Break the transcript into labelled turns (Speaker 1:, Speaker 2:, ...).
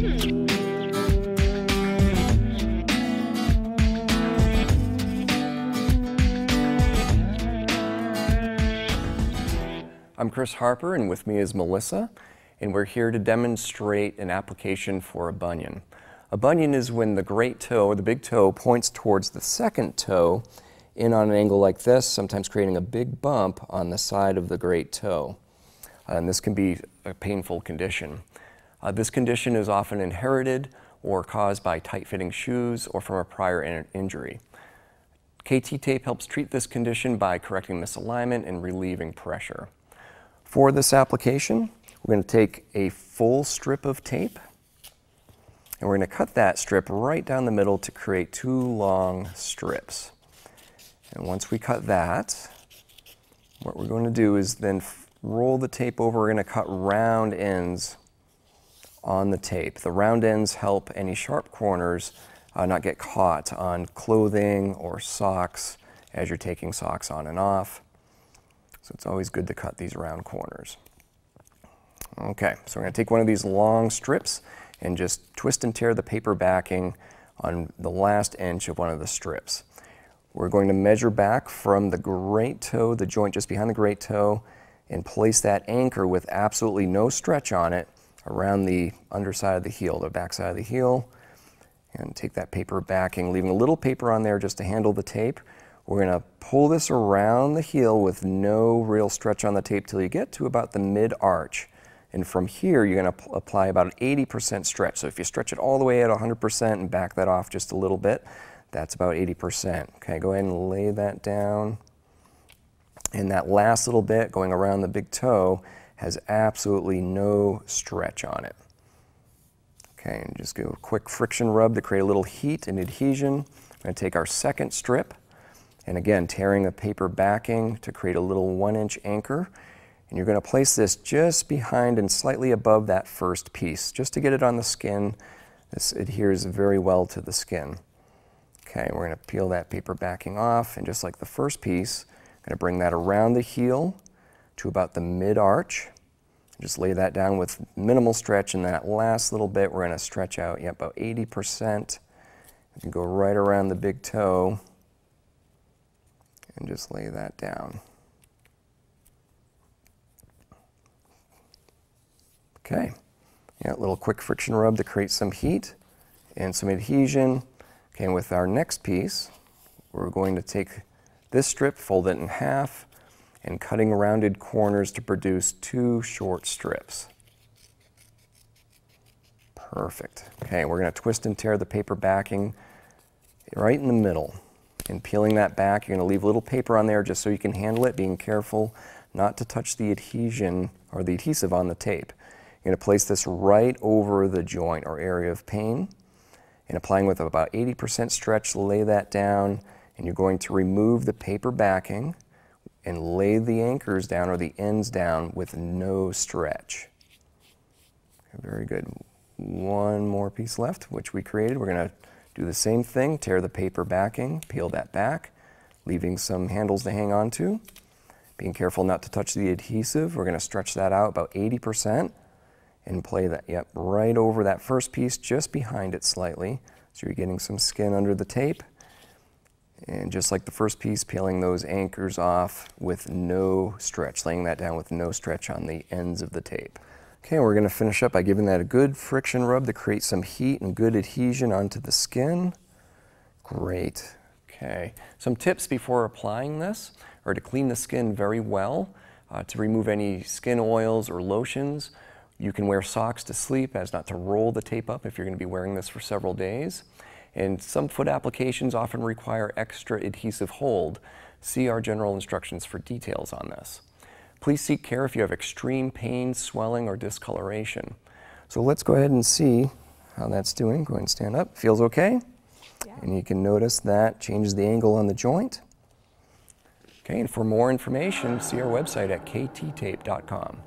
Speaker 1: I'm Chris Harper, and with me is Melissa, and we're here to demonstrate an application for a bunion. A bunion is when the great toe, or the big toe, points towards the second toe in on an angle like this, sometimes creating a big bump on the side of the great toe. And this can be a painful condition. This condition is often inherited or caused by tight-fitting shoes or from a prior injury. KTTape helps treat this condition by correcting misalignment and relieving pressure. For this application, we're going to take a full strip of tape, and we're going to cut that strip right down the middle to create two long strips. And once we cut that, what we're going to do is then roll the tape over. We're going to cut round ends on the tape. The round ends help any sharp corners not get caught on clothing or socks as you're taking socks on and off. So it's always good to cut these round corners. Okay, so we're going to take one of these long strips and just twist and tear the paper backing on the last inch of one of the strips. We're going to measure back from the great toe, the joint just behind the great toe, and place that anchor with absolutely no stretch on it around the underside of the heel, the back side of the heel, and take that paper backing, leaving a little paper on there just to handle the tape. We're going to pull this around the heel with no real stretch on the tape till you get to about the mid-arch. And from here, you're going to apply about an 80% stretch. So if you stretch it all the way at 100% and back that off just a little bit, that's about 80%. Okay, go ahead and lay that down. And that last little bit going around the big toe has absolutely no stretch on it. Okay, and just do a quick friction rub to create a little heat and adhesion. We're going to take our second strip, and again, tearing the paper backing to create a little 1-inch anchor. And you're going to place this just behind and slightly above that first piece, just to get it on the skin. This adheres very well to the skin. Okay, we're going to peel that paper backing off, and just like the first piece, I'm going to bring that around the heel to about the mid-arch. Just lay that down with minimal stretch, and that last little bit we're going to stretch out about 80%. You can go right around the big toe and just lay that down. Okay, a little quick friction rub to create some heat and some adhesion. Okay, and with our next piece, we're going to take this strip, fold it in half, and cutting rounded corners to produce two short strips. Perfect. Okay, we're going to twist and tear the paper backing right in the middle. And peeling that back, you're going to leave a little paper on there just so you can handle it, being careful not to touch the adhesion or the adhesive on the tape. You're going to place this right over the joint or area of pain, and applying with about 80% stretch, lay that down, and you're going to remove the paper backing and lay the anchors down or the ends down with no stretch. Okay, very good. One more piece left, which we created. We're going to do the same thing, tear the paper backing, peel that back, leaving some handles to hang on to. Being careful not to touch the adhesive. We're going to stretch that out about 80% and play that, right over that first piece, just behind it slightly. So you're getting some skin under the tape. And just like the first piece, peeling those anchors off with no stretch, laying that down with no stretch on the ends of the tape. Okay, we're going to finish up by giving that a good friction rub to create some heat and good adhesion onto the skin. Great. Okay, some tips before applying this are to clean the skin very well, to remove any skin oils or lotions. You can wear socks to sleep as not to roll the tape up if you're going to be wearing this for several days. And some foot applications often require extra adhesive hold. See our general instructions for details on this. Please seek care if you have extreme pain, swelling, or discoloration. So let's go ahead and see how that's doing. Go ahead and stand up. Feels okay? Yeah. And you can notice that changes the angle on the joint. Okay, and for more information, see our website at KTTape.com.